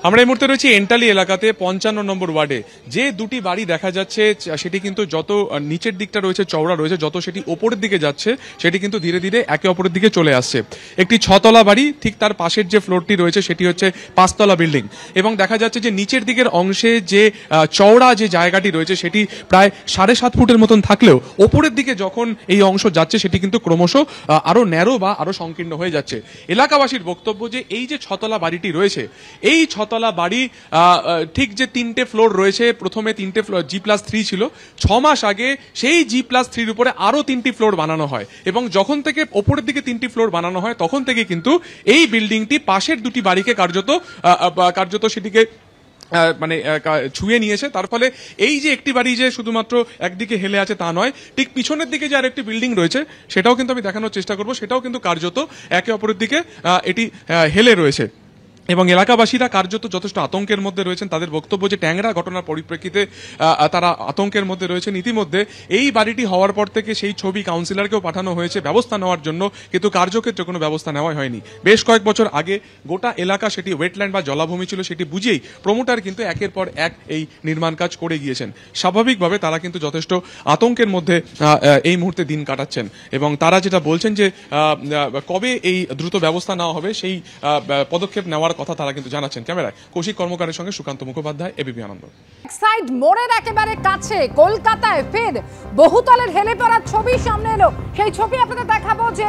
আমরা এই মুহূর্তে রয়েছি এন্টালি এলাকাতে 55 নম্বর ওয়ার্ডে যে দুটি বাড়ি দেখা যাচ্ছে সেটি কিন্তু যত নিচের দিকটা রয়েছে চওড়া রয়েছে, যত সেটি ওপরের দিকে যাচ্ছে সেটি কিন্তু ধীরে ধীরে একে অপরের দিকে চলে আসছে। একটি 6তলা বাড়ি, ঠিক তার পাশের যে ফ্লোরটি রয়েছে সেটি হচ্ছে 5তলা বিল্ডিং, এবং দেখা যাচ্ছে যে নিচের দিকের অংশে যে চওড়া যে জায়গাটি রয়েছে সেটি প্রায় 7.5 ফুটের মতন থাকলেও ওপরের দিকে যখন এই অংশ যাচ্ছে সেটি কিন্তু ক্রমশ আরো ন্যারো বা আরো সংকীর্ণ হয়ে যাচ্ছে। এলাকাবাসীর বক্তব্য যে এই যে 6তলা বাড়িটি রয়েছে, এই 6তলা বাড়ি ঠিক যে 3টে ফ্লোর রয়েছে, প্রথমে 3টে ফ্লোর G+3 ছিল, 6 মাস আগে সেই G+3 উপরে আরো 3টি ফ্লোর বানানো হয়, এবং যখন থেকে ওপরের দিকে 3টি ফ্লোর বানানো হয় তখন থেকে কিন্তু এই বিল্ডিংটি পাশের দুটি বাড়িকে কার্যত সেটিকে মানে ছুঁয়ে নিয়েছে। তার ফলে এই যে একটি বাড়ি যে শুধুমাত্র একদিকে হেলে আছে তা নয়, ঠিক পিছনের দিকে যে আরেকটি বিল্ডিং রয়েছে সেটাও কিন্তু আমি দেখানোর চেষ্টা করব, সেটাও কিন্তু কার্যত একে অপরের দিকে এটি হেলে রয়েছে। এবং এলাকাবাসীরা কার্যত যথেষ্ট আতঙ্কের মধ্যে রয়েছেন। তাদের বক্তব্য যে ট্যাংরা ঘটনার পরিপ্রেক্ষিতে তারা আতঙ্কের মধ্যে রয়েছেন। ইতিমধ্যে এই বাড়িটি হওয়ার পর থেকে সেই ছবি কাউন্সিলরকেও পাঠানো হয়েছে ব্যবস্থা নেওয়ার জন্য, কিন্তু কার্যক্ষেত্রে কোনো ব্যবস্থা নেওয়া হয়নি। বেশ কয়েক বছর আগে গোটা এলাকা সেটি ওয়েটল্যান্ড বা জলাভূমি ছিল, সেটি বুঝেই প্রমোটার কিন্তু একের পর এক এই নির্মাণ কাজ করে গিয়েছেন। স্বাভাবিকভাবে তারা কিন্তু যথেষ্ট আতঙ্কের মধ্যে এই মুহূর্তে দিন কাটাচ্ছেন, এবং তারা যেটা বলছেন যে কবে এই দ্রুত ব্যবস্থা নেওয়া হবে সেই পদক্ষেপ নেওয়ার কথা তারা কিন্তু জানাচ্ছেন। ক্যামেরায় কৌশিক কর্মকারের সঙ্গে সুকান্ত মুখোপাধ্যায়, এবিপি আনন্দ। সাইড মোড়ের একেবারে কাছে কলকাতায় ফের বহুতলের হেলে পড়ার ছবি সামনে এলো। সেই ছবি আপনাদের দেখাবো যে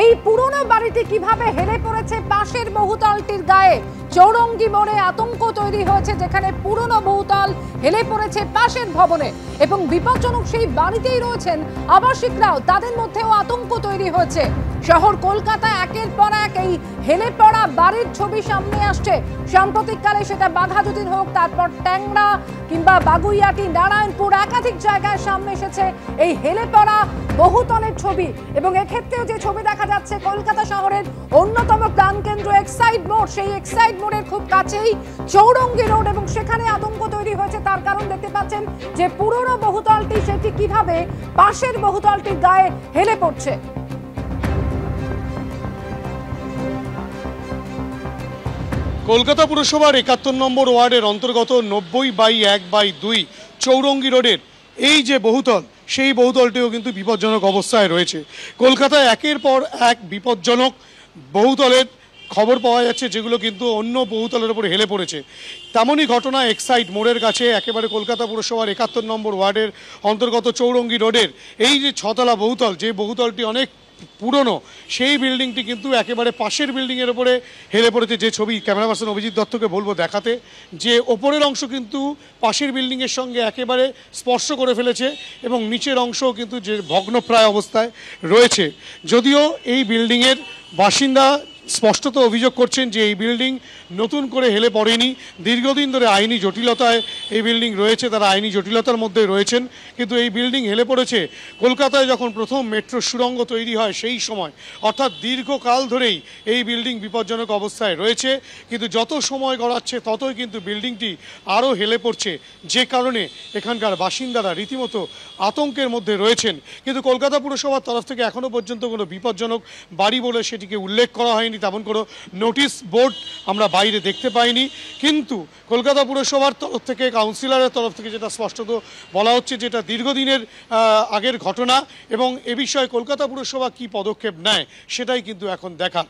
এই পুরনো বাড়িটি কিভাবে হেলে পড়েছে পাশের বহুতলটির গায়ে। চৌরঙ্গি মোড়ে আতঙ্ক তৈরি হয়েছে, যেখানে পুরনো বহুতল হেলে পড়েছে পাশের ভবনে, এবং বিপজ্জনক সেই বাড়িতেই রয়েছেন আবাসিকরাও, তাদের মধ্যেও আতঙ্ক তৈরি হয়েছে। শহর কলকাতা একের পর এক এই হেলে পড়া বাড়ির ছবি সামনে আসছে। সাম্প্রতিককালে সেটা বাঘাযতীন হোক, তারপর ট্যাংরা কিংবা বাগুইয়াটি, নারায়ণপুর, একাধিক জায়গায় সামনে এসেছে এই হেলে পড়া বহুতলের ছবি। এবং এক্ষেত্রেও যে ছবি দেখা যাচ্ছে কলকাতা শহরের অন্যতম প্রাণকেন্দ্র এক্সাইড মোড়, সেই এক্সাইড মোড়ের খুব কাছেই চৌরঙ্গি রোড, এবং সেখানে আতঙ্ক তৈরি হয়েছে। তার কারণ দেখতে পাচ্ছেন যে পুরনো বহুতলটি সেটি কিভাবে পাশের বহুতলটির গায়ে হেলে পড়ছে। কলকাতা পুরসভার 71 নম্বর ওয়ার্ডের অন্তর্গত 90/1/2 চৌরঙ্গি রোডের এই যে বহুতল, সেই বহুতলটিও কিন্তু বিপজ্জনক অবস্থায় রয়েছে। কলকাতায় একের পর এক বিপজ্জনক বহুতলের খবর পাওয়া যাচ্ছে, যেগুলো কিন্তু অন্য বহুতলের উপর হেলে পড়েছে। তেমনই ঘটনা এক্সাইড মোড়ের কাছে, একেবারে কলকাতা পুরসভার 71 নম্বর ওয়ার্ডের অন্তর্গত চৌরঙ্গি রোডের এই যে 6তলা বহুতল, যে বহুতলটি অনেক পুরনো, সেই বিল্ডিংটি কিন্তু একেবারে পাশের বিল্ডিংয়ের ওপরে হেলে পড়েছে। যে ছবি ক্যামেরা পার্সন অভিজিৎ দত্তকে বলবো দেখাতে, যে ওপরের অংশ কিন্তু পাশের বিল্ডিংয়ের সঙ্গে একেবারে স্পর্শ করে ফেলেছে, এবং নিচের অংশও কিন্তু যে ভগ্নপ্রায় অবস্থায় রয়েছে। যদিও এই বিল্ডিংয়ের বাসিন্দা স্পষ্টত অভিযোগ করছেন যে এই বিল্ডিং নতুন করে হেলে পড়েনি, দীর্ঘদিন ধরে আইনি জটিলতায় এই বিল্ডিং রয়েছে, তারা আইনি জটিলতার মধ্যে রয়েছেন। কিন্তু এই বিল্ডিং হেলে পড়েছে কলকাতায় যখন প্রথম মেট্রো সুড়ঙ্গ তৈরি হয় সেই সময়, অর্থাৎ দীর্ঘকাল ধরেই এই বিল্ডিং বিপজ্জনক অবস্থায় রয়েছে। কিন্তু যত সময় গড়াচ্ছে ততই কিন্তু বিল্ডিংটি আরও হেলে পড়ছে, যে কারণে এখানকার বাসিন্দারা রীতিমতো আতঙ্কের মধ্যে রয়েছেন। কিন্তু কলকাতা পুরসভার তরফ থেকে এখনও পর্যন্ত কোনো বিপজ্জনক বাড়ি বলে সেটিকে উল্লেখ করা হয়নি, তেমন কোনো নোটিশ বোর্ড আমরা বাইরে দেখতে পাইনি। কিন্তু কলকাতা পুরসভার তরফ থেকে, কাউন্সিলরের তরফ থেকে যেটা স্পষ্টত বলা হচ্ছে, যেটা দীর্ঘদিনের আগের ঘটনা, এবং এ বিষয়ে কলকাতা পুরসভা কী পদক্ষেপ নেয় সেটাই কিন্তু এখন দেখার।